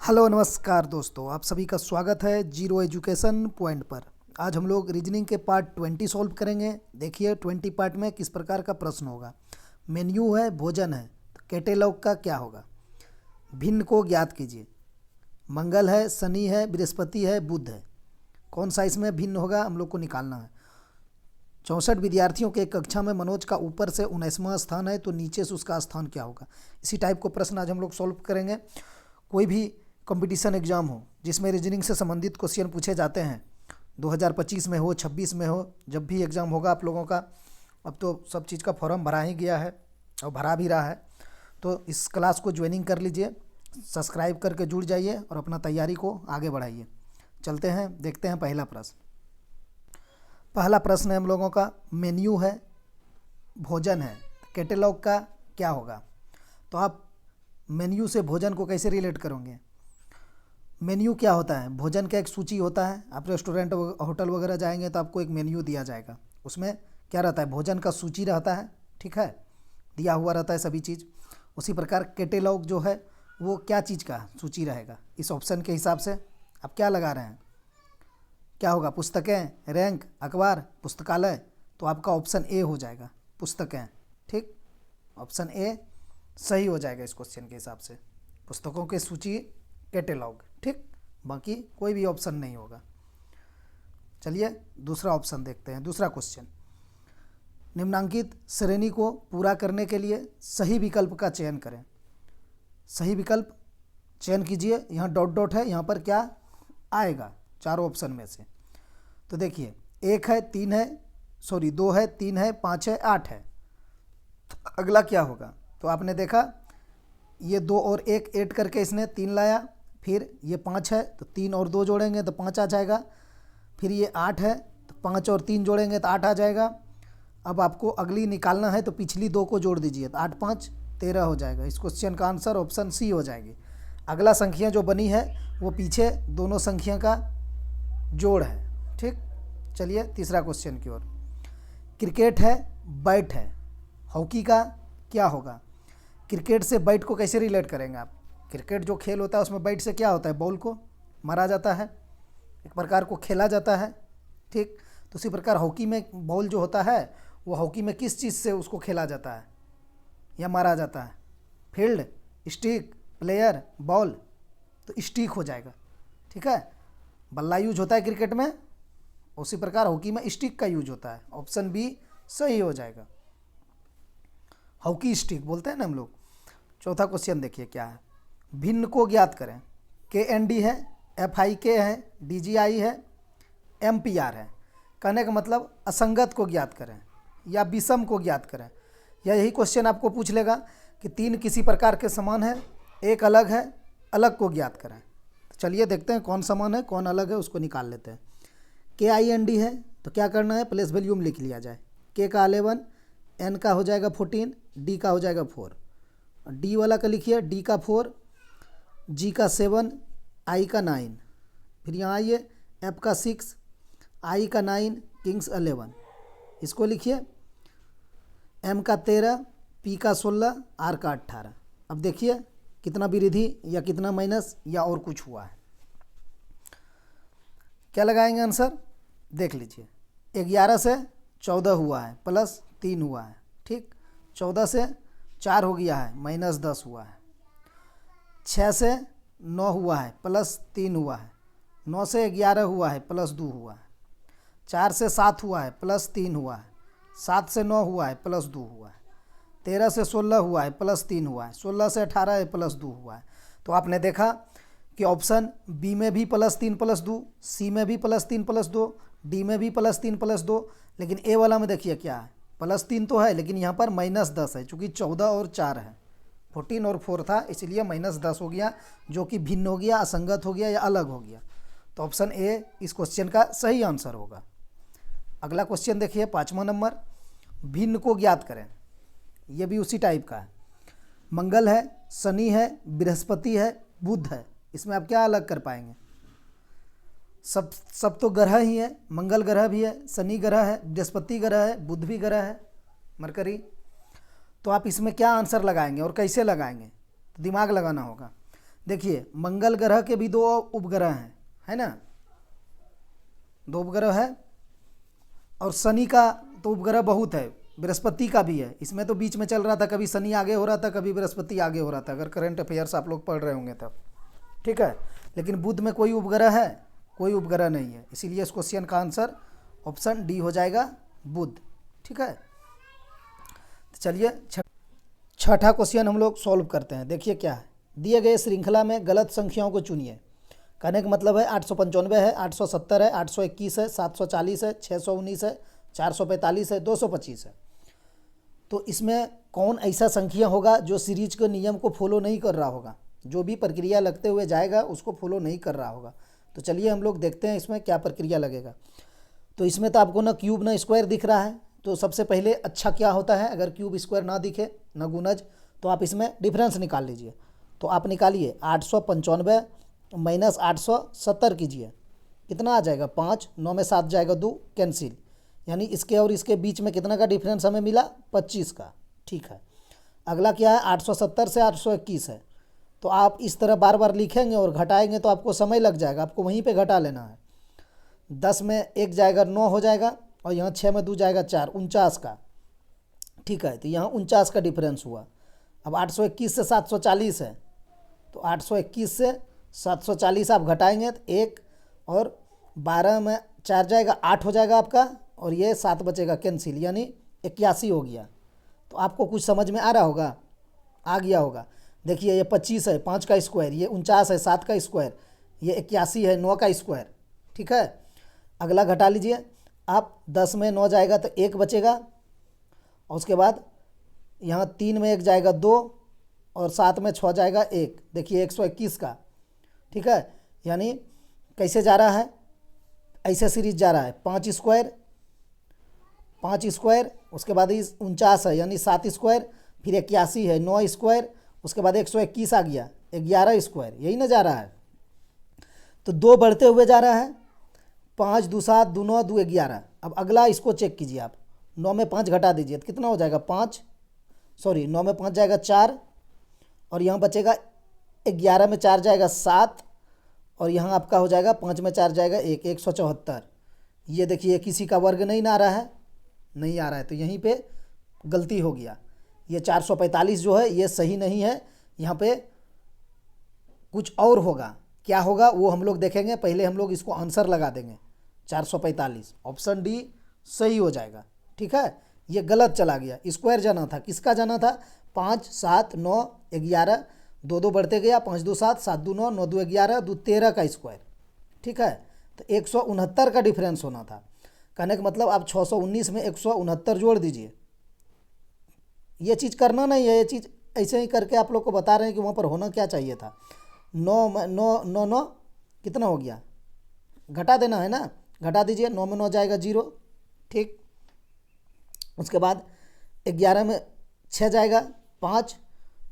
Hello नमस्कार दोस्तों, आप सभी का स्वागत है जीरो एजुकेशन पॉइंट पर। आज हम लोग रीजनिंग के पार्ट 20 सॉल्व करेंगे। देखिए 20 पार्ट में किस प्रकार का प्रश्न होगा। मेन्यू है, भोजन है, तो कैटेलॉग का क्या होगा। भिन्न को ज्ञात कीजिए। मंगल है, शनि है, बृहस्पति है, बुध है, कौन सा इसमें भिन्न होगा हम लोग को निकालना है। 64 विद्यार्थियों के एक कक्षा में मनोज का ऊपर से 19वां स्थान है, तो नीचे से उसका स्थान क्या होगा। इसी टाइप को प्रश्न आज हम लोग सॉल्व करेंगे। कोई भी कंपटीशन एग्जाम हो जिसमें रीजनिंग से संबंधित क्वेश्चन पूछे जाते हैं, 2025 में हो, 26 में हो, जब भी एग्ज़ाम होगा आप लोगों का, अब तो सब चीज़ का फॉर्म भरा ही गया है और भरा भी रहा है, तो इस क्लास को ज्वाइनिंग कर लीजिए, सब्सक्राइब करके जुड़ जाइए और अपना तैयारी को आगे बढ़ाइए। चलते हैं, देखते हैं पहला प्रश्न। पहला प्रश्न है हम लोगों का, मेन्यू है, भोजन है, कैटेलॉग का क्या होगा। तो आप मेन्यू से भोजन को कैसे रिलेट करोगे। मेन्यू क्या होता है, भोजन का एक सूची होता है। आप रेस्टोरेंट होटल वगैरह जाएंगे तो आपको एक मेन्यू दिया जाएगा, उसमें क्या रहता है, भोजन का सूची रहता है, ठीक है, दिया हुआ रहता है सभी चीज़। उसी प्रकार कैटेलॉग जो है वो क्या चीज़ का सूची रहेगा। इस ऑप्शन के हिसाब से आप क्या लगा रहे हैं, क्या होगा, पुस्तकें, रैंक, अखबार, पुस्तकालय, तो आपका ऑप्शन ए हो जाएगा, पुस्तकें। ठीक, ऑप्शन ए सही हो जाएगा इस क्वेश्चन के हिसाब से, पुस्तकों की सूची, कैटेलॉग। ठीक, बाकी कोई भी ऑप्शन नहीं होगा। चलिए दूसरा ऑप्शन देखते हैं। दूसरा क्वेश्चन, निम्नांकित श्रेणी को पूरा करने के लिए सही विकल्प का चयन करें। सही विकल्प चयन कीजिए। यहाँ डॉट डॉट है, यहाँ पर क्या आएगा चारों ऑप्शन में से। तो देखिए 1 है, 3 है, सॉरी 2 है, 3 है, 5 है, 8 है, तो अगला क्या होगा। तो आपने देखा ये 2 और 1 ऐड करके इसने 3 लाया, फिर ये 5 है तो 3 और 2 जोड़ेंगे तो 5 आ जाएगा, फिर ये 8 है तो 5 और 3 जोड़ेंगे तो 8 आ जाएगा। अब आपको अगली निकालना है तो पिछली 2 को जोड़ दीजिए तो 8 5 13 हो जाएगा। इस क्वेश्चन का आंसर ऑप्शन सी हो जाएगी। अगला संख्या जो बनी है वो पीछे दोनों संख्या का जोड़ है। ठीक, चलिए तीसरा क्वेश्चन की ओर। क्रिकेट है, बैट है, हॉकी का क्या होगा। क्रिकेट से बैट को कैसे रिलेट करेंगे आप। क्रिकेट जो खेल होता है उसमें बैट से क्या होता है, बॉल को मारा जाता है, एक प्रकार को खेला जाता है। ठीक, तो उसी प्रकार हॉकी में बॉल जो होता है वो हॉकी में किस चीज़ से उसको खेला जाता है या मारा जाता है, फील्ड, स्टिक, प्लेयर, बॉल, तो स्टिक हो जाएगा। ठीक है, बल्ला यूज होता है क्रिकेट में, उसी प्रकार हॉकी में स्टिक का यूज होता है। ऑप्शन बी सही हो जाएगा, हॉकी स्टिक बोलते हैं ना हम लोग। चौथा क्वेश्चन देखिए क्या है, भिन्न को ज्ञात करें। KND है, FIK है, DGI है, MPR है। कहने का मतलब असंगत को ज्ञात करें या विषम को ज्ञात करें, या यही क्वेश्चन आपको पूछ लेगा कि 3 किसी प्रकार के समान है, एक अलग है, अलग को ज्ञात करें। तो चलिए देखते हैं कौन समान है कौन अलग है, उसको निकाल लेते हैं। KIND है तो क्या करना है, प्लेस वैल्यू में लिख लिया जाए। K का 11, N का हो जाएगा 14, D का हो जाएगा 4, D वाला का लिखिए, D का 4, G का 7, I का 9, फिर यहाँ आइए F का 6, I का 9, किंग्स 11, इसको लिखिए, M का 13, P का 16, R का 18। अब देखिए कितना वृद्धि या कितना माइनस या और कुछ हुआ है, क्या लगाएंगे आंसर, देख लीजिए। 11 से 14 हुआ है, प्लस 3 हुआ है। ठीक, 14 से 4 हो गया है, माइनस 10 हुआ है। 6 से 9 हुआ है, प्लस 3 हुआ है। 9 से 11 हुआ है, प्लस 2 हुआ है। 4 से 7 हुआ है, प्लस 3 हुआ है। 7 से 9 हुआ है, प्लस 2 हुआ है। 13 से 16 हुआ है, प्लस 3 हुआ है। 16 से 18 है, प्लस 2 हुआ है। तो आपने देखा कि ऑप्शन बी में भी प्लस 3 प्लस 2, सी में भी प्लस 3 प्लस 2, डी में भी प्लस 3 प्लस 2, लेकिन ए वाला में देखिए क्या है, प्लस 3 तो है लेकिन यहाँ पर माइनस 10 है, चूँकि 14 और 4 है, 14 और 4 था, इसलिए माइनस 10 हो गया, जो कि भिन्न हो गया, असंगत हो गया या अलग हो गया। तो ऑप्शन ए इस क्वेश्चन का सही आंसर होगा। अगला क्वेश्चन देखिए 5वां नंबर, भिन्न को ज्ञात करें। ये भी उसी टाइप का है। मंगल है, शनि है, बृहस्पति है, बुध है, इसमें आप क्या अलग कर पाएंगे। सब तो ग्रह ही है, मंगल ग्रह भी है, शनि ग्रह है, बृहस्पति ग्रह है, बुध भी ग्रह है, मरकरी। तो आप इसमें क्या आंसर लगाएंगे और कैसे लगाएंगे, तो दिमाग लगाना होगा। देखिए मंगल ग्रह के भी 2 उपग्रह हैं, है ना, 2 उपग्रह है, और शनि का तो उपग्रह बहुत है, बृहस्पति का भी है। इसमें तो बीच में चल रहा था, कभी शनि आगे हो रहा था, कभी बृहस्पति आगे हो रहा था, अगर करंट अफेयर्स आप लोग पढ़ रहे होंगे तब, ठीक है। लेकिन बुध में कोई उपग्रह है? कोई उपग्रह नहीं है, इसीलिए इस क्वेश्चन का आंसर ऑप्शन डी हो जाएगा, बुध, ठीक है। तो चलिए छठा क्वेश्चन हम लोग सॉल्व करते हैं। देखिए क्या है, दिए गए श्रृंखला में गलत संख्याओं को चुनिए। कहने का मतलब है 895 है, 870 है, 821 है, 740 है, 619 है, 445 है, 225 है। तो इसमें कौन ऐसा संख्या होगा जो सीरीज के नियम को फॉलो नहीं कर रहा होगा, जो भी प्रक्रिया लगते हुए जाएगा उसको फॉलो नहीं कर रहा होगा। तो चलिए हम लोग देखते हैं इसमें क्या प्रक्रिया लगेगा। तो इसमें तो आपको ना क्यूब ना स्क्वायर दिख रहा है, तो सबसे पहले अच्छा क्या होता है, अगर क्यूब स्क्वायर ना दिखे ना गुणज, तो आप इसमें डिफरेंस निकाल लीजिए। तो आप निकालिए 895 माइनस 870 कीजिए, कितना आ जाएगा 5, 9 में 7 जाएगा 2, कैंसिल, यानी इसके और इसके बीच में कितना का डिफरेंस हमें मिला, 25 का, ठीक है। अगला क्या है, 870 से 821 है, तो आप इस तरह बार बार लिखेंगे और घटाएंगे तो आपको समय लग जाएगा, आपको वहीं पे घटा लेना है। 10 में 1 जाएगा 9 हो जाएगा, और यहाँ 6 में 2 जाएगा 4, 49 का, ठीक है। तो यहाँ 49 का डिफरेंस हुआ। अब 821 से 740 है, तो 821 से 740 आप घटाएंगे तो 1 और 12 में 4 जाएगा 8 हो जाएगा आपका, और ये 7 बचेगा कैंसिल, यानी 81 हो गया। तो आपको कुछ समझ में आ रहा होगा, आ गया होगा। देखिए ये 25 है 5 का स्क्वायर, ये 49 है 7 का स्क्वायर, ये 81 है 9 का स्क्वायर, ठीक है। अगला घटा लीजिए आप, 10 में 9 जाएगा तो 1 बचेगा, और उसके बाद यहाँ 3 में 1 जाएगा 2, और 7 में 6 जाएगा 1, देखिए 121 का, ठीक है। यानी कैसे जा रहा है, ऐसे सीरीज जा रहा है, 5 स्क्वायर 5 स्क्वायर, उसके बाद 49 है यानी 7 स्क्वायर, फिर 81 है 9 स्क्वायर, उसके बाद 121 आ गया 11 स्क्वायर, यही ना जा रहा है। तो 2 बढ़ते हुए जा रहा है, 5 2 7 2 9 2 11। अब अगला इसको चेक कीजिए आप, 9 में 5 घटा दीजिए तो कितना हो जाएगा 5, सॉरी 9 में 5 जाएगा 4, और यहाँ बचेगा 11 में 4 जाएगा 7, और यहाँ आपका हो जाएगा 5 में 4 जाएगा 1, 174। ये देखिए किसी का वर्ग नहीं आ रहा है, नहीं आ रहा है, तो यहीं पे गलती हो गया। ये 445 जो है ये सही नहीं है, यहाँ पे कुछ और होगा, क्या होगा वो हम लोग देखेंगे, पहले हम लोग इसको आंसर लगा देंगे। 445 ऑप्शन डी सही हो जाएगा, ठीक है। ये गलत चला गया, स्क्वायर जाना था, किसका जाना था, 5 7 9 11, 2 2 बढ़ते गया, 5 2 7 7 2 9 9 2 11 2 13 का स्क्वायर, ठीक है। तो 169 का डिफरेंस होना था। कहने का मतलब आप 619 में 169 जोड़ दीजिए। ये चीज़ करना नहीं है, ये चीज़ ऐसे ही करके आप लोग को बता रहे हैं कि वहाँ पर होना क्या चाहिए था। 9 9 9 9 कितना हो गया, घटा देना है ना, घटा दीजिए, 9 में 9 जाएगा 0, ठीक। उसके बाद 11 में 6 जाएगा 5,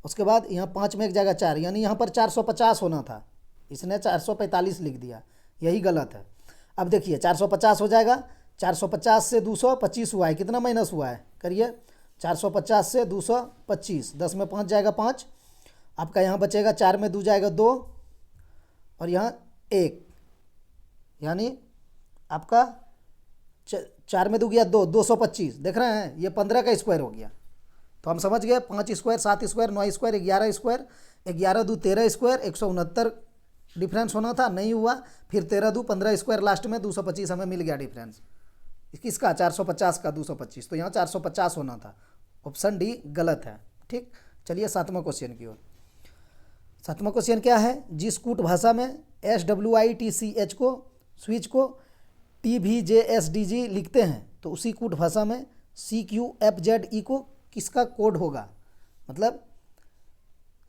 उसके बाद यहाँ 5 में 1 जाएगा 4, यानी यहाँ पर 450 होना था, इसने 445 लिख दिया, यही गलत है। अब देखिए 450 हो जाएगा, 450 से 225 हुआ है, कितना माइनस हुआ है करिए, 450 से 225, 10 में 5 जाएगा 5, आपका यहाँ बचेगा 4 में 2 जाएगा 2, और यहाँ 1, यानी आपका 4 में 2 गया 2, 225, देख रहे हैं, ये 15 का स्क्वायर हो गया। तो हम समझ गए 5 square 7 square 9 square 11 square, 11 2 13 square, 169 difference होना था, नहीं हुआ, फिर 13 2 15 स्क्वायर, लास्ट में 225 हमें मिल गया डिफरेंस, किसका 450 का 225, तो यहाँ 450 होना था, ऑप्शन डी गलत है, ठीक। चलिए 7वां क्वेश्चन की ओर। 7वां क्वेश्चन क्या है, जिस कूट भाषा में SWITCH को स्विच को TVJSDG लिखते हैं, तो उसी कूट भाषा में CQFZE को किसका कोड होगा, मतलब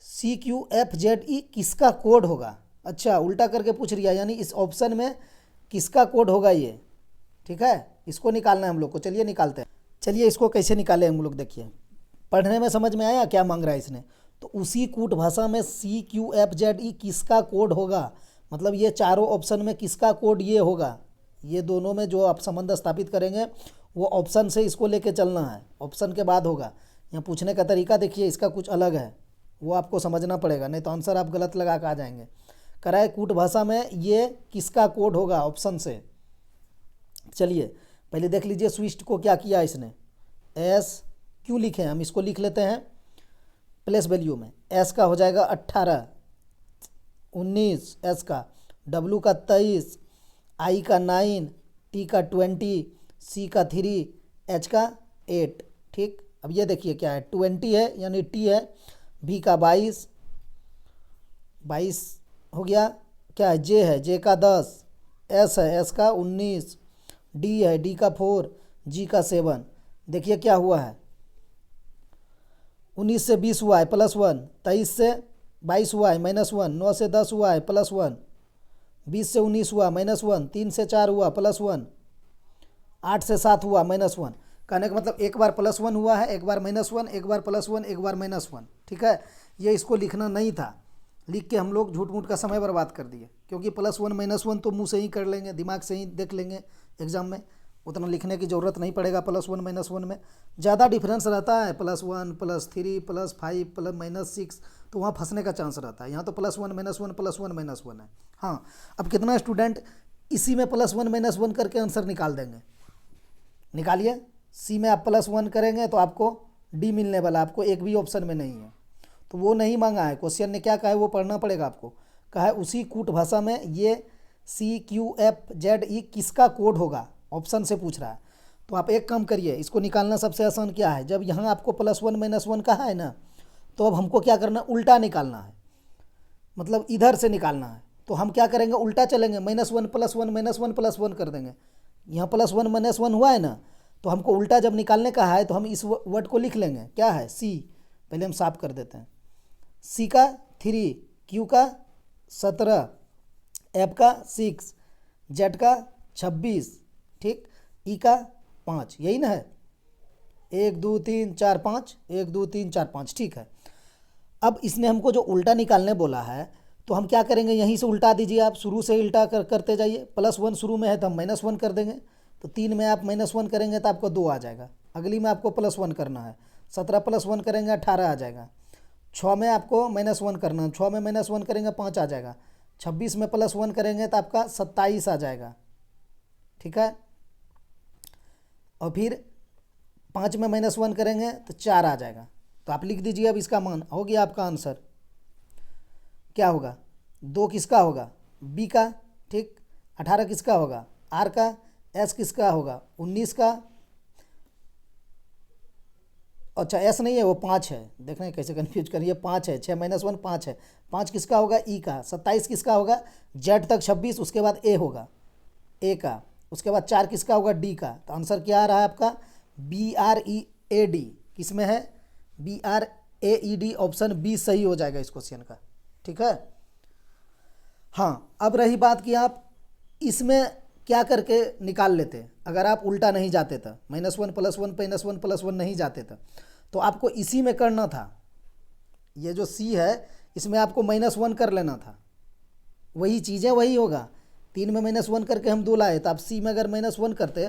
CQFZE किसका कोड होगा। अच्छा उल्टा करके पूछ रिया, यानी इस ऑप्शन में किसका कोड होगा ये, ठीक है, इसको निकालना है हम लोग को। चलिए निकालते हैं, चलिए इसको कैसे निकाले हम लोग, देखिए पढ़ने में समझ में आया क्या मांग रहा है इसने। तो उसी कूट भाषा में CQFZE किसका कोड होगा, मतलब ये चारों ऑप्शन में किसका कोड ये होगा, ये दोनों में जो आप संबंध स्थापित करेंगे वो ऑप्शन से इसको लेके चलना है, ऑप्शन के बाद होगा। यहाँ पूछने का तरीका देखिए इसका कुछ अलग है, वो आपको समझना पड़ेगा, नहीं तो आंसर आप गलत लगा के आ जाएंगे। कह रहा है कूट भाषा में ये किसका कोड होगा, ऑप्शन से। चलिए पहले देख लीजिए स्विफ्ट को क्या किया इसने, एस क्यों लिखे, हम इसको लिख लेते हैं प्लेस वैल्यू में। एस का हो जाएगा 18, 19 एस का, डब्लू का 23, आई का 9, टी का 20, सी का 3, एच का 8। ठीक, अब ये देखिए क्या है, 20 है यानी टी है, बी का 22 हो गया, क्या है जे है, जे का 10, एस है, एस का 19, डी है, डी का 4, जी का 7। देखिए क्या हुआ है, 19 से 20 हुआ है +1, 23 से 22 हुआ है -1, 9 से 10 हुआ है +1, 20 से 19 हुआ -1, 3 से 4 हुआ +1, 8 से 7 हुआ -1। कहने का मतलब एक बार +1 हुआ है, एक बार -1, एक बार +1, एक बार -1। ठीक है, ये इसको लिखना नहीं था, लिख के हम लोग झूठ मूठ का समय बर्बाद कर दिए, क्योंकि +1 -1 तो मुंह से ही कर लेंगे, दिमाग से ही देख लेंगे एग्जाम में, उतना लिखने की ज़रूरत नहीं पड़ेगा। +1 -1 में ज़्यादा डिफरेंस रहता है, +1 +3 +5 -6, तो वहाँ फंसने का चांस रहता है। यहाँ तो +1 -1 +1 -1 है। हाँ, अब कितना स्टूडेंट इसी में +1 -1 करके आंसर निकाल देंगे, निकालिए। सी में आप +1 करेंगे तो आपको डी मिलने वाला, आपको एक भी ऑप्शन में नहीं है, तो वो नहीं मांगा है। क्वेश्चन ने क्या कहा है वो पढ़ना पड़ेगा आपको। कहा है उसी कूट भाषा में ये CQFZE किसका कोड होगा, ऑप्शन से पूछ रहा है। तो आप एक काम करिए, इसको निकालना सबसे आसान क्या है, जब यहाँ आपको +1 -1 कहा है ना, तो अब हमको क्या करना, उल्टा निकालना है, मतलब इधर से निकालना है। तो हम क्या करेंगे, उल्टा चलेंगे, -1 +1 -1 +1 कर देंगे। यहाँ +1 -1 हुआ है ना, तो हमको उल्टा जब निकालने का है तो हम इस वर्ड को लिख लेंगे, क्या है सी, पहले हम साफ कर देते हैं। सी का 3, क्यू का 17, एफ का 6, जेड का 26, ठीक, ई का 5, यही ना है, 1 2 3 4 5, 1 2 3 4 5, ठीक है। अब इसने हमको जो उल्टा निकालने बोला है, तो हम क्या करेंगे, यहीं से उल्टा दीजिए आप, शुरू से उल्टा करते जाइए। +1 शुरू में है तो हम -1 कर देंगे, तो 3 में आप -1 करेंगे तो आपको 2 आ जाएगा। अगली में आपको +1 करना है, 17 +1 करेंगे 18 आ जाएगा। 6 में आपको -1 करना है, 6 में -1 करेंगे 5 आ जाएगा। 26 में +1 करेंगे तो आपका 27 आ जाएगा, ठीक है। और फिर 5 में -1 करेंगे तो 4 आ जाएगा। तो आप लिख दीजिए, अब इसका मान हो गया आपका आंसर, क्या होगा, 2 किसका होगा, बी का, ठीक, 18 किसका होगा, आर का, एस किसका होगा, 19 का, अच्छा एस नहीं है वो 5 है, देख रहे हैं कैसे कन्फ्यूज करिए, 5 है, 6 -1 5 है, 5 किसका होगा, ई का, 27 किसका होगा, जेड तक 26, उसके बाद ए होगा, ए का, उसके बाद 4 किसका होगा, डी का। तो आंसर क्या आ रहा है आपका, BREAD, किस में है, BRAED, ऑप्शन बी सही हो जाएगा इस क्वेश्चन का, ठीक है। हाँ, अब रही बात कि आप इसमें क्या करके निकाल लेते, अगर आप उल्टा नहीं जाते था, -1 +1 -1 +1 नहीं जाते थे, तो आपको इसी में करना था। ये जो सी है इसमें आपको -1 कर लेना था, वही चीज़ें वही होगा। 3 में -1 करके हम 2 लाए, तो आप सी में अगर -1 करते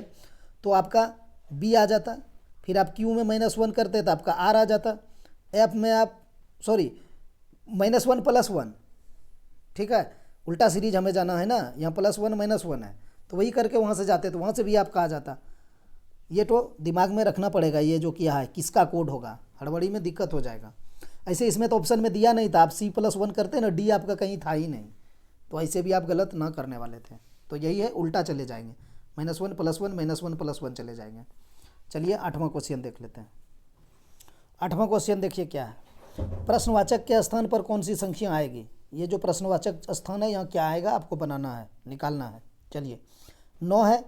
तो आपका बी आ जाता, फिर आप क्यू में -1 करते तो आपका आर आ जाता, एफ में आप -1 +1, ठीक है, उल्टा सीरीज हमें जाना है ना, यहाँ +1 -1 है, तो वही करके वहाँ से जाते तो वहाँ से भी आपका आ जाता। ये तो दिमाग में रखना पड़ेगा, ये जो किया है किसका कोड होगा, हड़बड़ी में दिक्कत हो जाएगा। ऐसे इसमें तो ऑप्शन में दिया नहीं था, आप C+1 करते ना, डी आपका कहीं था ही नहीं, तो ऐसे भी आप गलत ना करने वाले थे। तो यही है, उल्टा चले जाएंगे, -1 +1 -1 +1 चले जाएंगे। चलिए 8वां क्वेश्चन देख लेते हैं। 8वां क्वेश्चन देखिए क्या है, प्रश्नवाचक के स्थान पर कौन सी संख्या आएगी। ये जो प्रश्नवाचक स्थान है यहाँ क्या आएगा आपको बनाना है, निकालना है। चलिए 9 है,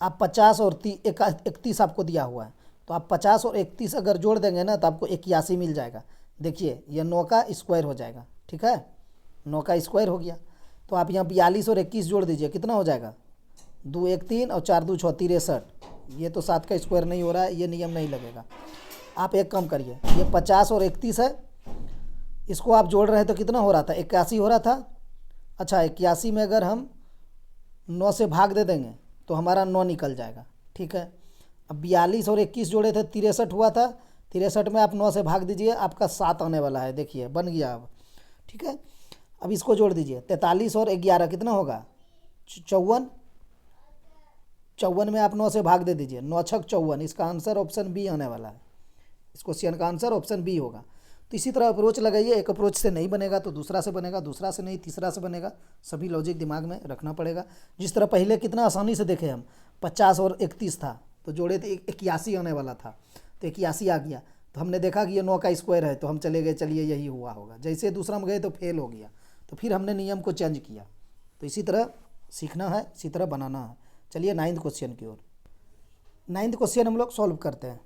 आप 50 और 31 आपको दिया हुआ है, तो आप 50 और 31 अगर जोड़ देंगे ना तो आपको 81 मिल जाएगा। देखिए ये 9 का स्क्वायर हो जाएगा, ठीक है, 9 का स्क्वायर हो गया। तो आप यहाँ 42 और 21 जोड़ दीजिए, कितना हो जाएगा, 2 1 3 और 4 2 6 63। ये तो 7 का स्क्वायर नहीं हो रहा है, ये नियम नहीं लगेगा। आप एक काम करिए, ये 50 और 31 है, इसको आप जोड़ रहे हैं तो कितना हो रहा था, 81 हो रहा था। अच्छा 81 में अगर हम 9 से भाग दे देंगे तो हमारा 9 निकल जाएगा, ठीक है। अब 42 और 21 जोड़े थे 63 हुआ था, 63 में आप 9 से भाग दीजिए, आपका 7 आने वाला है। देखिए बन गया अब, ठीक है। अब इसको जोड़ दीजिए, 43 और 11 कितना होगा 54। 54 में आप 9 से भाग दे दीजिए, 9 छक 54। इसका आंसर ऑप्शन बी आने वाला है। इस क्वेश्चन का आंसर ऑप्शन बी होगा। तो इसी तरह अप्रोच लगाइए, एक अप्रोच से नहीं बनेगा तो दूसरा से बनेगा, दूसरा से नहीं तीसरा से बनेगा। सभी लॉजिक दिमाग में रखना पड़ेगा। जिस तरह पहले कितना आसानी से देखे हम, 50 और 31 था तो जोड़े थे 81 आने वाला था, तो 81 आ गया। तो हमने देखा कि ये 9 का स्क्वायर है तो हम चले गए, चलिए यही हुआ होगा। जैसे दूसरा में गए तो फेल हो गया, तो फिर हमने नियम को चेंज किया। तो इसी तरह सीखना है, इसी तरह बनाना है। चलिए 9th क्वेश्चन की ओर। 9th क्वेश्चन हम लोग सॉल्व करते हैं।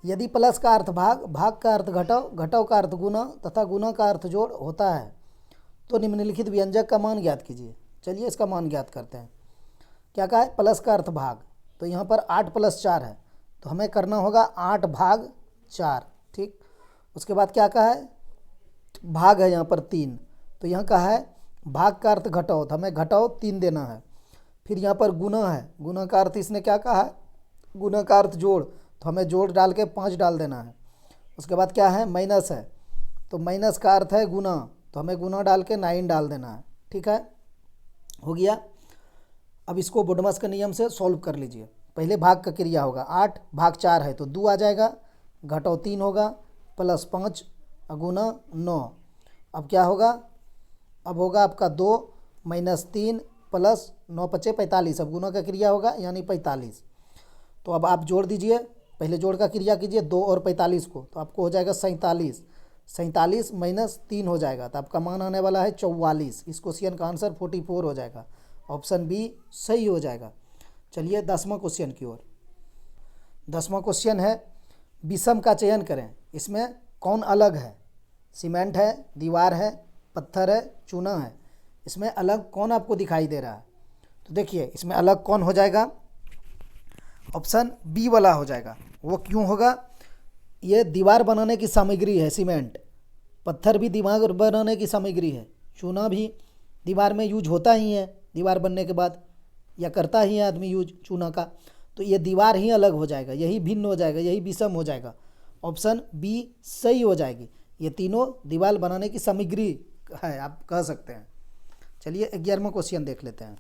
यदि प्लस का अर्थ भाग, भाग का अर्थ घटाव, घटाव का अर्थ गुना तथा गुना का अर्थ जोड़ होता है तो निम्नलिखित व्यंजक का मान ज्ञात कीजिए। चलिए इसका मान ज्ञात करते हैं। क्या कहा है, प्लस का अर्थ भाग, तो यहाँ पर 8 + 4 है तो हमें करना होगा 8 भाग 4, ठीक। उसके बाद क्या कहा है, भाग है यहाँ पर 3, तो यहाँ कहा है भाग का अर्थ घटाओ, तो हमें घटाओ 3 देना है। फिर यहाँ पर गुना है, गुना का अर्थ इसने क्या कहा है, गुना का अर्थ जोड़, तो हमें जोड़ डाल के 5 डाल देना है। उसके बाद क्या है, माइनस है, तो माइनस का अर्थ है गुना, तो हमें गुना डाल के 9 डाल देना है, ठीक है। हो गया। अब इसको बोडमस के नियम से सॉल्व कर लीजिए। पहले भाग का क्रिया होगा, 8 भाग 4 है तो 2 आ जाएगा, घटाओ 3 होगा, प्लस 5 गुना 9। अब क्या होगा, अब होगा आपका 2 माइनस 3 प्लस 9 × 5 = 45। अब गुना का क्रिया होगा यानी 45। तो अब आप जोड़ दीजिए, पहले जोड़ का क्रिया कीजिए 2 और 45 को, तो आपको हो जाएगा 47। 47 माइनस 3 हो जाएगा, तो आपका मान आने वाला है 44। इस क्वेश्चन का आंसर 44 हो जाएगा। ऑप्शन बी सही हो जाएगा। चलिए 10वां क्वेश्चन की ओर। 10वां क्वेश्चन है, विषम का चयन करें। इसमें कौन अलग है, सीमेंट है, दीवार है, पत्थर है, चूना है। इसमें अलग कौन आपको दिखाई दे रहा है, तो देखिए इसमें अलग कौन हो जाएगा, ऑप्शन बी वाला हो जाएगा। वो क्यों होगा, ये दीवार बनाने की सामग्री है सीमेंट, पत्थर भी दीवार बनाने की सामग्री है, चूना भी दीवार में यूज होता ही है दीवार बनने के बाद, या करता ही है आदमी यूज चूना का। तो ये दीवार ही अलग हो जाएगा, यही भिन्न हो जाएगा, यही विषम हो जाएगा। ऑप्शन बी सही हो जाएगी। ये तीनों दीवार बनाने की सामग्री है, आप कह सकते हैं। चलिए 11वां क्वेश्चन देख लेते हैं।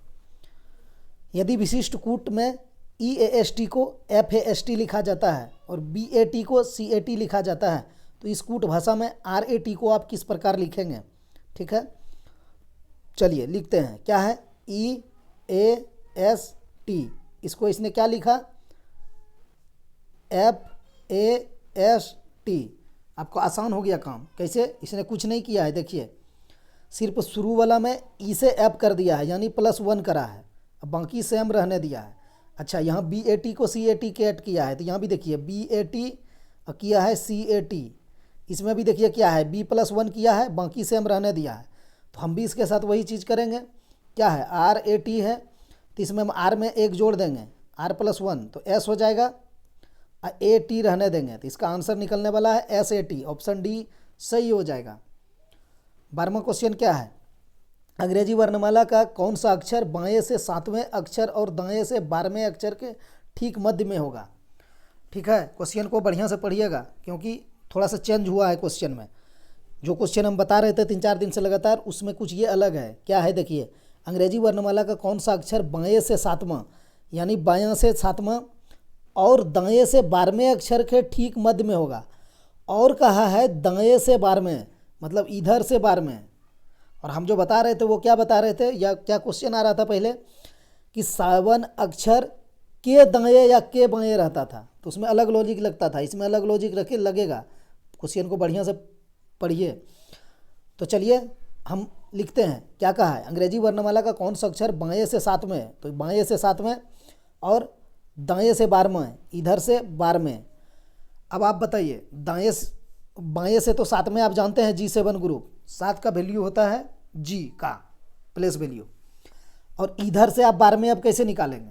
यदि विशिष्ट कूट में EAST को FAST लिखा जाता है और BAT को CAT लिखा जाता है, तो इस कूट भाषा में RAT को आप किस प्रकार लिखेंगे, ठीक है। चलिए लिखते हैं, क्या है, EAST, इसको इसने क्या लिखा, FAST। आपको आसान हो गया काम। कैसे, इसने कुछ नहीं किया है, देखिए सिर्फ शुरू वाला में ई से ऐप कर दिया है यानी +1 करा है, अब बाकी सेम रहने दिया है। अच्छा, यहाँ BAT को CAT के ऐड किया है, तो यहाँ भी देखिए BAT किया है CAT, इसमें भी देखिए क्या है B+1 किया है, बाकी सेम रहने दिया है। तो हम भी इसके साथ वही चीज़ करेंगे। क्या है, RAT है, तो इसमें हम R में 1 जोड़ देंगे, R+1 तो S हो जाएगा, AT रहने देंगे, तो इसका आंसर निकलने वाला है SAT। ऑप्शन डी सही हो जाएगा। 12वां क्वेश्चन क्या है, अंग्रेजी वर्णमाला का कौन सा अक्षर बाएं से 7वें अक्षर और दाएं से 12वें अक्षर के ठीक मध्य में होगा, ठीक है। क्वेश्चन को बढ़िया से पढ़िएगा क्योंकि थोड़ा सा चेंज हुआ है क्वेश्चन में। जो क्वेश्चन हम बता रहे थे 3-4 दिन से लगातार, उसमें कुछ ये अलग है। क्या है, देखिए अंग्रेजी वर्णमाला का कौन सा अक्षर बाएं से 7वां यानी बायां से 7वां और दाएं से 12वें अक्षर के ठीक मध्य में होगा, और कहा है दाएं से 12वें मतलब इधर से 12वें। और हम जो बता रहे थे वो क्या बता रहे थे, या क्या क्वेश्चन आ रहा था पहले कि 7 अक्षर के दाएं या के बाएं रहता था, तो उसमें अलग लॉजिक लगता था, इसमें अलग लॉजिक रखे लगेगा। क्वेश्चन को बढ़िया से पढ़िए। तो चलिए हम लिखते हैं, क्या कहा है, अंग्रेजी वर्णमाला का कौन सा अक्षर बाएं से 7वें, तो बाएं से 7वें और दाएं से 12वें, इधर से 12वें। अब आप बताइए, बाएं से तो 7वें आप जानते हैं G7 ग्रुप, 7 का वैल्यू होता है G का प्लेस वैल्यू, और इधर से आप 12वें अब कैसे निकालेंगे,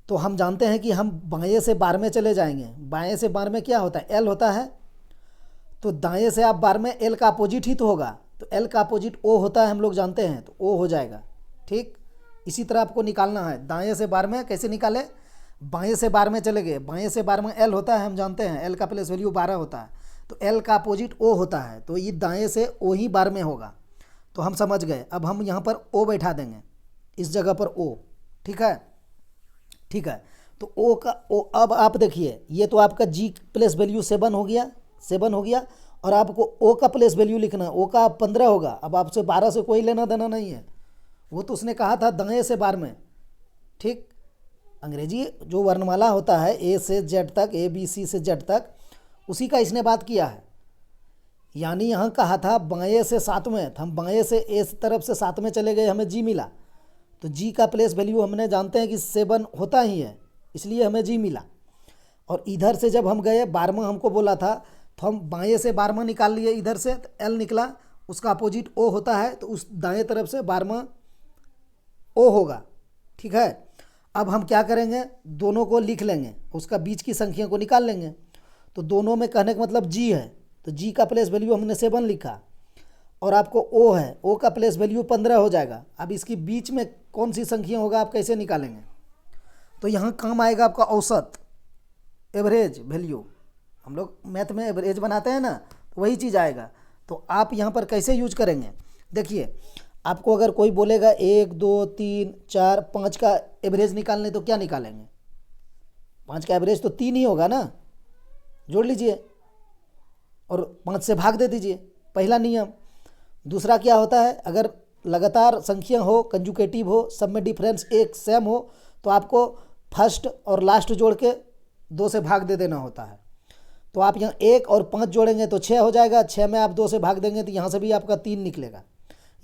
तो हम जानते हैं कि हम बाएं से 12वें चले जाएंगे। बाएं से 12वें क्या होता है, L होता है, तो दाएं से आप 12वें L का अपोजिट ही तो होगा, तो L का अपोजिट O होता है, हम लोग जानते हैं, तो O हो जाएगा, ठीक। इसी तरह आपको निकालना है, दाएं से 12वें कैसे निकाले, बाएं से बार में चले गए, बाएं से बार में एल होता है, हम जानते हैं एल का प्लेस वैल्यू 12 होता है, तो एल का अपोजिट ओ होता है, तो ये दाएं से ओ ही बार में होगा, तो हम समझ गए। अब हम यहाँ पर ओ बैठा देंगे, इस जगह पर ओ, ठीक है, ठीक है। तो ओ का ओ, अब आप देखिए ये तो आपका जी प्लेस वैल्यू 7 हो गया, 7 हो गया, और आपको ओ का प्लेस वैल्यू लिखना है, ओ का 15 होगा। अब आपसे 12 से कोई लेना देना नहीं है, वो तो उसने कहा था दाएं से बार में, ठीक। अंग्रेजी जो वर्णमाला होता है ए से जेड तक, ए बी सी से जेड तक, उसी का इसने बात किया है। यानी यहाँ कहा था बाएं से 7 में, तो हम बाएं से ए तरफ से 7 में चले गए, हमें जी मिला, तो जी का प्लेस वैल्यू हमने जानते हैं कि 7 होता ही है, इसलिए हमें जी मिला। और इधर से जब हम गए 12वां हमको बोला था, तो हम बाएं से 12वां निकाल लिए, इधर से तो एल निकला, उसका अपोजिट ओ होता है, तो उस दाएं तरफ से 12वां ओ होगा, ठीक है। अब हम क्या करेंगे, दोनों को लिख लेंगे, उसका बीच की संख्या को निकाल लेंगे। तो दोनों में कहने का मतलब जी है, तो जी का प्लेस वैल्यू हमने 7 लिखा, और आपको ओ है, ओ का प्लेस वैल्यू 15 हो जाएगा। अब इसकी बीच में कौन सी संख्या होगा, आप कैसे निकालेंगे? तो यहाँ काम आएगा आपका औसत, एवरेज वैल्यू। हम लोग मैथ में एवरेज बनाते हैं ना, तो वही चीज़ आएगा। तो आप यहाँ पर कैसे यूज करेंगे, देखिए आपको अगर कोई बोलेगा 1 2 3 4 5 का एवरेज निकालने, तो क्या निकालेंगे? 5 का एवरेज तो 3 ही होगा ना, जोड़ लीजिए और 5 से भाग दे दीजिए, पहला नियम। दूसरा क्या होता है, अगर लगातार संख्या हो, कंजुकेटिव हो, सब में डिफरेंस एक सेम हो, तो आपको फर्स्ट और लास्ट जोड़ के 2 से भाग दे देना होता है। तो आप यहाँ 1 और 5 जोड़ेंगे तो 6 हो जाएगा, 6 में आप 2 से भाग देंगे तो यहाँ से भी आपका 3 निकलेगा,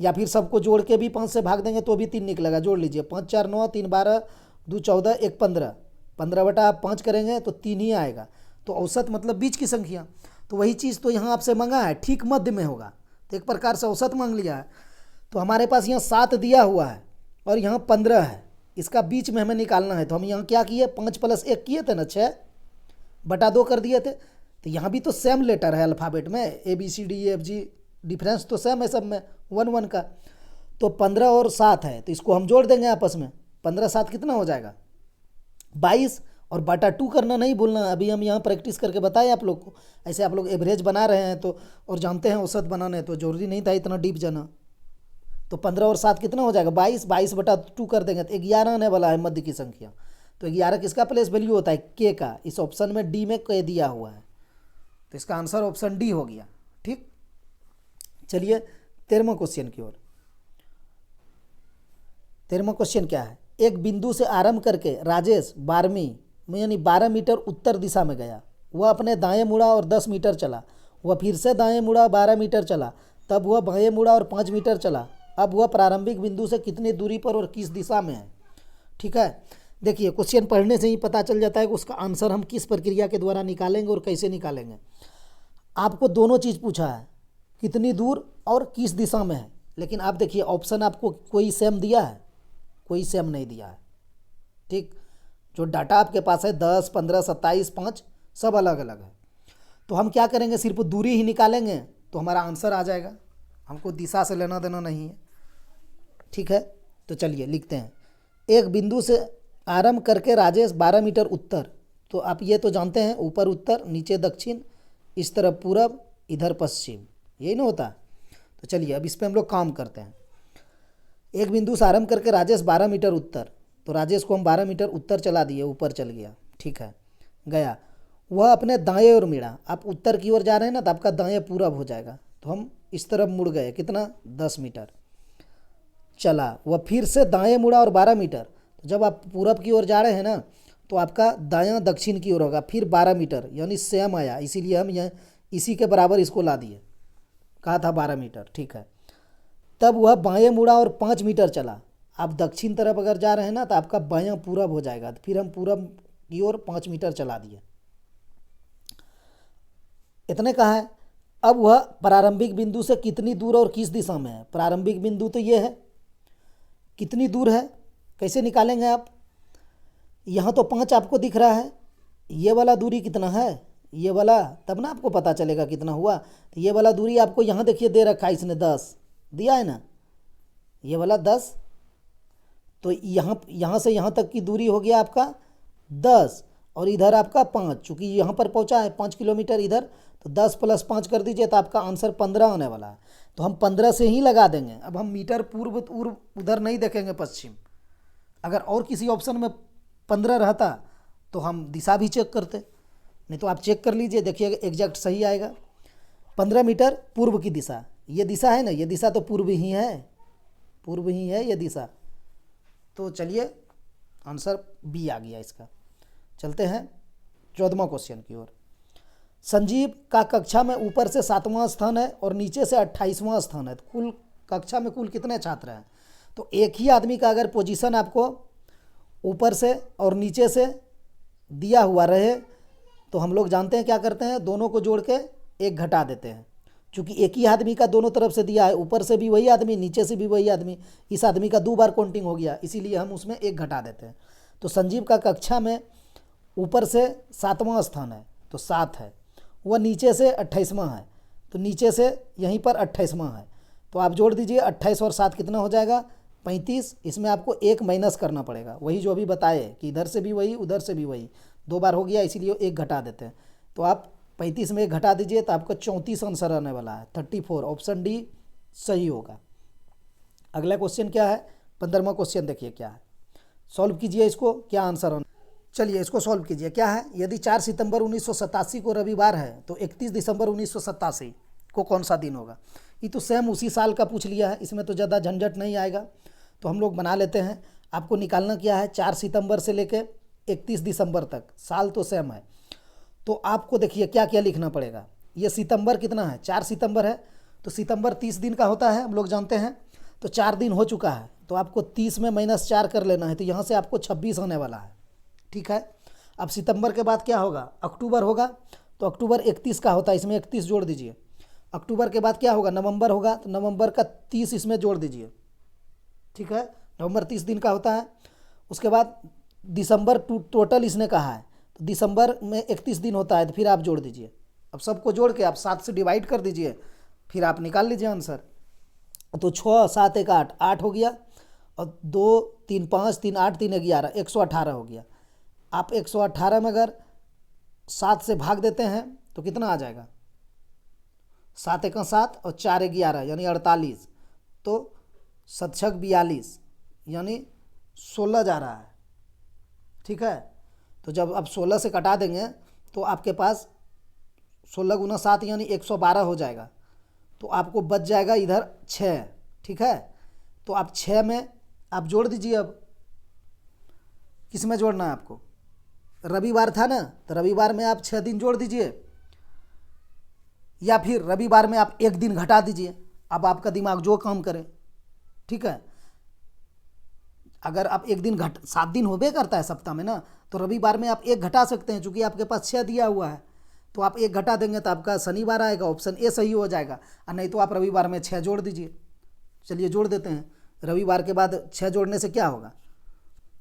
या फिर सबको जोड़ के भी 5 से भाग देंगे तो भी 3 निकलेगा। जोड़ लीजिए, 5 4 9, 3 12, 2 14, 1 15, 15 बटा आप 5 करेंगे तो 3 ही आएगा। तो औसत मतलब बीच की संख्या। तो वही चीज़ तो यहाँ आपसे मंगा है, ठीक मध्य में होगा, तो एक प्रकार से औसत मांग लिया है। तो हमारे पास यहाँ 7 दिया हुआ है और यहाँ 15 है, इसका बीच में हमें निकालना है। तो हम यहाँ क्या किए, 5 + 1 किए थे ना, 6 बटा 2 कर दिए थे। तो यहाँ भी तो सेम लेटर है अल्फ़ाबेट में, A B C D E F G, difference तो सेम है सब में, 1 1 का। तो 15 और 7 है, तो इसको हम जोड़ देंगे आपस में, 15 7 कितना हो जाएगा, 22, और बटा 2 करना नहीं भूलना। अभी हम यहाँ प्रैक्टिस करके बताए आप लोग को, ऐसे आप लोग एवरेज बना रहे हैं तो, और जानते हैं औसत बनाने, तो जरूरी नहीं था इतना डीप जाना। तो 15 और 7 कितना हो जाएगा, 22, 22 बटा 2 कर देंगे तो 11 आने वाला है मध्य की संख्या। तो 11 किसका प्लेस वैल्यू होता है, के का। इस ऑप्शन में डी में के दिया हुआ है, तो इसका आंसर ऑप्शन डी हो गया, ठीक। चलिए 13वां क्वेश्चन की ओर। 13वां क्वेश्चन क्या है, एक बिंदु से आरंभ करके राजेश 12वीं में यानी 12 मीटर उत्तर दिशा में गया, वह अपने दाएं मुड़ा और 10 मीटर चला, वह फिर से दाएं मुड़ा 12 मीटर चला, तब वह बाएं मुड़ा और 5 मीटर चला। अब वह प्रारंभिक बिंदु से कितनी दूरी पर और किस दिशा में है, ठीक है। देखिए क्वेश्चन पढ़ने से ही पता चल जाता है कि उसका आंसर हम किस प्रक्रिया के द्वारा निकालेंगे और कैसे निकालेंगे। आपको दोनों चीज़ पूछा है, कितनी दूर और किस दिशा में है, लेकिन आप देखिए ऑप्शन आपको कोई सेम दिया है, कोई सेम नहीं दिया है, ठीक। जो डाटा आपके पास है 10 15 27 5 सब अलग अलग है। तो हम क्या करेंगे, सिर्फ दूरी ही निकालेंगे तो हमारा आंसर आ जाएगा, हमको दिशा से लेना देना नहीं है, ठीक है। तो चलिए लिखते हैं, एक बिंदु से आरंभ करके राजेश 12 मीटर उत्तर, तो आप ये तो जानते हैं ऊपर उत्तर नीचे दक्षिण, इस तरफ पूरब इधर पश्चिम, यही ना होता। तो चलिए अब इस पर हम लोग काम करते हैं। एक बिंदु से आरंभ करके राजेश 12 मीटर उत्तर, तो राजेश को हम 12 मीटर उत्तर चला दिए, ऊपर चल गया, ठीक है, गया। वह अपने दाएं ओर मुड़ा, आप उत्तर की ओर जा रहे हैं ना, तो आपका दाएं पूरब हो जाएगा, तो हम इस तरफ मुड़ गए, कितना 10 मीटर चला। वह फिर से दाएं मुड़ा और 12 मीटर, तो जब आप पूरब की ओर जा रहे हैं ना, तो आपका दायां दक्षिण की ओर होगा, फिर 12 मीटर यानी सेम आया, इसीलिए हम यहाँ इसी के बराबर इसको ला दिए, कहा था 12 मीटर, ठीक है। तब वह बाएं मुड़ा और 5 मीटर चला। आप दक्षिण तरफ अगर जा रहे हैं ना, तो आपका बायां पूरब हो जाएगा, तो फिर हम पूरब की ओर 5 मीटर चला दिए, इतने कहा है। अब वह प्रारंभिक बिंदु से कितनी दूर और किस दिशा में है, प्रारंभिक बिंदु तो ये है, कितनी दूर है कैसे निकालेंगे आप, यहाँ तो 5 आपको दिख रहा है, ये वाला दूरी कितना है, ये वाला, तब ना आपको पता चलेगा कितना हुआ। तो ये वाला दूरी आपको यहाँ देखिए दे रखा है, इसने 10 दिया है ना, ये वाला 10, तो यहाँ से यहाँ तक की दूरी हो गया आपका 10 और इधर आपका 5, चूँकि यहाँ पर पहुँचा है 5 किलोमीटर इधर, तो 10 + 5 कर दीजिए तो आपका आंसर 15 आने वाला है। तो हम 15 से ही लगा देंगे। अब हम मीटर पूर्व उधर नहीं देखेंगे पश्चिम। अगर और किसी ऑप्शन में 15 रहता तो हम दिशा भी चेक करते, नहीं तो आप चेक कर लीजिए, देखिएगा एग्जैक्ट सही आएगा। 15 मीटर पूर्व की दिशा, ये दिशा है ना, ये दिशा तो पूर्व ही है, पूर्व ही है ये दिशा। तो चलिए आंसर बी आ गया इसका। चलते हैं 14वां क्वेश्चन की ओर। संजीव का कक्षा में ऊपर से 7वां स्थान है और नीचे से 28वां स्थान है, तो कुल कक्षा में कुल कितने छात्र हैं? तो एक ही आदमी का अगर पोजीशन आपको ऊपर से और नीचे से दिया हुआ रहे तो हम लोग जानते हैं क्या करते हैं, दोनों को जोड़ के एक घटा देते हैं। चूँकि एक ही आदमी का दोनों तरफ से दिया है, ऊपर से भी वही आदमी, नीचे से भी वही आदमी, इस आदमी का 2 बार काउंटिंग हो गया, इसीलिए हम उसमें एक घटा देते हैं। तो संजीव का कक्षा में ऊपर से 7वां स्थान है तो 7 है, वह नीचे से 28वां है तो नीचे से यहीं पर 28वां है। तो आप जोड़ दीजिए 28 और 7 कितना हो जाएगा, 35। इसमें आपको एक माइनस करना पड़ेगा, वही जो अभी बताए कि इधर से भी वही उधर से भी वही, 2 बार हो गया इसीलिए एक घटा देते हैं। तो आप 35 में एक घटा दीजिए तो आपका 34 आंसर आने वाला है, 34। ऑप्शन डी सही होगा। अगला क्वेश्चन क्या है, 15वां क्वेश्चन देखिए क्या है, सॉल्व कीजिए इसको, क्या आंसर आना। चलिए इसको सॉल्व कीजिए। क्या है, यदि 4 सितंबर 1987 को रविवार है तो 31 दिसंबर 1987 को कौन सा दिन होगा? ये तो सेम उसी साल का पूछ लिया है, इसमें तो ज़्यादा झंझट नहीं आएगा, तो हम लोग बना लेते हैं। आपको निकालना क्या है, 4 सितंबर से लेकर 31 दिसंबर तक, साल तो सेम है। तो आपको देखिए क्या क्या लिखना पड़ेगा। ये सितंबर कितना है, 4 सितंबर है, तो सितंबर 30 दिन का होता है, हम लोग जानते हैं। तो 4 दिन हो चुका है, तो आपको 30 में -4 कर लेना है, तो यहाँ से आपको 26 आने वाला है। ठीक है, अब सितंबर के बाद क्या होगा, अक्टूबर होगा, तो अक्टूबर 31 का होता है, इसमें 31 जोड़ दीजिए। अक्टूबर के बाद क्या होगा, नवंबर होगा, तो नवंबर का 30 इसमें जोड़ दीजिए। ठीक है, नवंबर 30 दिन का होता है। उसके बाद दिसंबर टोटल इसने कहा है, तो दिसंबर में 31 दिन होता है, तो फिर आप जोड़ दीजिए। अब सबको जोड़ के आप 7 से डिवाइड कर दीजिए, फिर आप निकाल लीजिए आंसर। तो 6 7 1 8, 8 हो गया, और 2 3 5 3 8 3 11, 118 हो गया। आप 118 में अगर 7 से भाग देते हैं तो कितना आ जाएगा, 7 1 7 और 4 11 यानी 48, तो 7 6 42 यानी 16 जा रहा है। ठीक है, तो जब आप 16 से कटा देंगे तो आपके पास 16 गुना 7 यानी 112 हो जाएगा, तो आपको बच जाएगा इधर 6। ठीक है, तो आप 6 में आप जोड़ दीजिए। अब किस में जोड़ना है आपको, रविवार था ना, तो रविवार में आप 6 दिन जोड़ दीजिए, या फिर रविवार में आप 1 दिन घटा दीजिए। अब आपका दिमाग जो काम करे। ठीक है, अगर आप 1 दिन 7 दिन होबे करता है सप्ताह में ना, तो रविवार में आप 1 घटा सकते हैं, चूँकि आपके पास 6 दिया हुआ है, तो आप 1 घटा देंगे तो आपका शनिवार आएगा, ऑप्शन ए सही हो जाएगा। और नहीं तो आप रविवार में 6 जोड़ दीजिए। चलिए जोड़ देते हैं। रविवार के बाद 6 जोड़ने से क्या होगा,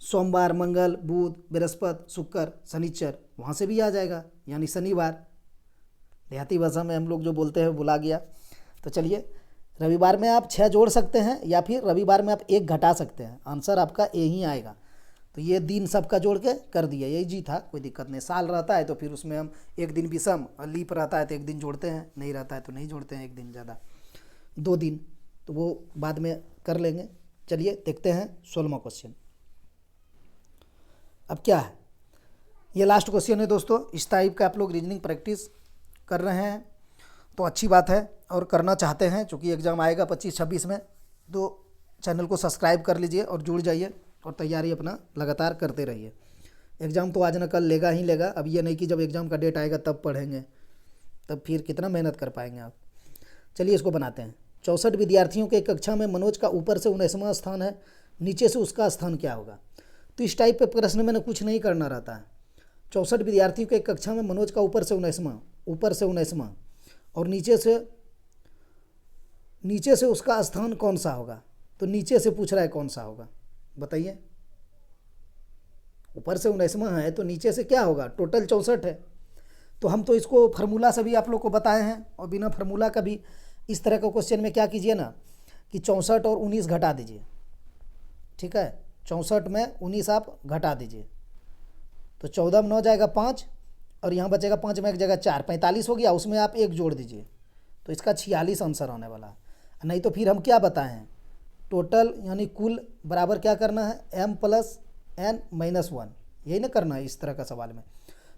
सोमवार मंगल बुध बृहस्पति शुक्र शनिचर, वहाँ से भी आ जाएगा, यानी शनिवार। देहाती भाषा में हम लोग जो बोलते हैं भुला गया। तो चलिए रविवार में आप 6 जोड़ सकते हैं, या फिर रविवार में आप 1 घटा सकते हैं, आंसर आपका ए ही आएगा। तो ये दिन सबका जोड़ के कर दिया, यही जी था, कोई दिक्कत नहीं। साल रहता है तो फिर उसमें हम 1 दिन विषम, और लीप रहता है तो 1 दिन जोड़ते हैं, नहीं रहता है तो नहीं जोड़ते हैं, 1 दिन ज़्यादा, 2 दिन, तो वो बाद में कर लेंगे। चलिए देखते हैं 16वां क्वेश्चन। अब क्या है, ये लास्ट क्वेश्चन है दोस्तों। इस टाइप का आप लोग रीजनिंग प्रैक्टिस कर रहे हैं तो अच्छी बात है, और करना चाहते हैं, चूँकि एग्ज़ाम आएगा 25-26 में, तो चैनल को सब्सक्राइब कर लीजिए और जुड़ जाइए, और तैयारी अपना लगातार करते रहिए। एग्ज़ाम तो आज न कल लेगा ही लेगा। अब ये नहीं कि जब एग्ज़ाम का डेट आएगा तब पढ़ेंगे, तब फिर कितना मेहनत कर पाएंगे आप। चलिए इसको बनाते हैं। 64 विद्यार्थियों के कक्षा में मनोज का ऊपर से 19वां स्थान है, नीचे से उसका स्थान क्या होगा? तो इस टाइप पे प्रश्न में कुछ नहीं करना रहता है। 64 विद्यार्थियों के कक्षा में मनोज का ऊपर से 19वां, और नीचे से उसका स्थान कौन सा होगा? तो नीचे से पूछ रहा है कौन सा होगा, बताइए। ऊपर से 19वां है तो नीचे से क्या होगा, टोटल 64 है। तो हम तो इसको फार्मूला से भी आप लोग को बताए हैं, और बिना फार्मूला का भी इस तरह का क्वेश्चन में क्या कीजिए ना, कि 64 और 19 घटा दीजिए। ठीक है, 64 में 19 आप घटा दीजिए, तो 14 में 9 जाएगा 5, और यहाँ बचेगा 5 में एक जगह 4, 45 हो गया, उसमें आप 1 जोड़ दीजिए, तो इसका 46 आंसर होने वाला है। नहीं तो फिर हम क्या बताए हैं, टोटल यानी कुल बराबर क्या करना है, m प्लस n माइनस 1, यही ना करना है इस तरह का सवाल में।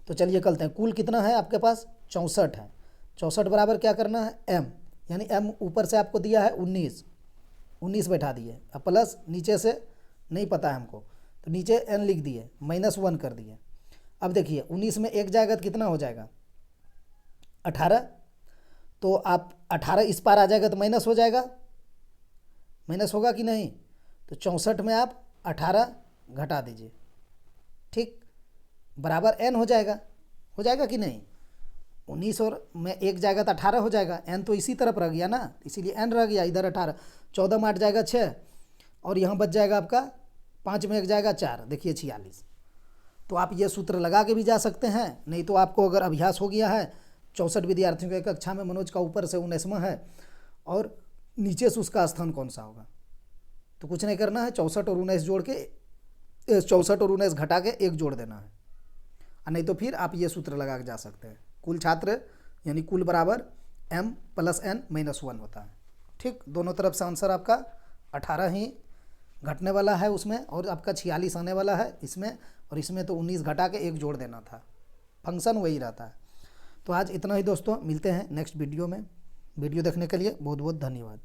तो चलिए करते हैं, कुल कितना है आपके पास, 64 है। 64 बराबर क्या करना है, m, यानी m ऊपर से आपको दिया है 19 बैठा दिए, अब प्लस नीचे से नहीं पता है हमको, तो नीचे n लिख दिए, माइनस 1 कर दिए। अब देखिए 19 में 1 जाएगा तो कितना हो जाएगा, 18, तो आप 18 इस पार आ जाएगा तो माइनस हो जाएगा, माइनस होगा कि नहीं, तो 64 में आप 18 घटा दीजिए, ठीक, बराबर n हो जाएगा कि नहीं, 19 और में 1 जाएगा तो 18 हो जाएगा, n तो इसी तरफ रह गया ना, इसीलिए n रह गया इधर 18, 14 में 8 जाएगा 6, और यहाँ बच जाएगा आपका 5 में 1 जाएगा 4, देखिए 46। तो आप ये सूत्र लगा के भी जा सकते हैं, नहीं तो आपको अगर अभ्यास हो गया है, 64 विद्यार्थियों की कक्षा में मनोज का ऊपर से 19वां है और नीचे से उसका स्थान कौन सा होगा, तो कुछ नहीं करना है, 64 और 19 जोड़ के 64 और 19 घटा के 1 जोड़ देना है, और नहीं तो फिर आप ये सूत्र लगा के जा सकते हैं, कुल छात्र यानी कुल बराबर m प्लस n माइनस 1 होता है, ठीक। दोनों तरफ से आंसर आपका 18 ही घटने वाला है उसमें, और आपका 46 आने वाला है इसमें, और इसमें तो 19 घटा के 1 जोड़ देना था, फंक्शन वही रहता है। तो आज इतना ही दोस्तों, मिलते हैं नेक्स्ट वीडियो में। वीडियो देखने के लिए बहुत बहुत धन्यवाद।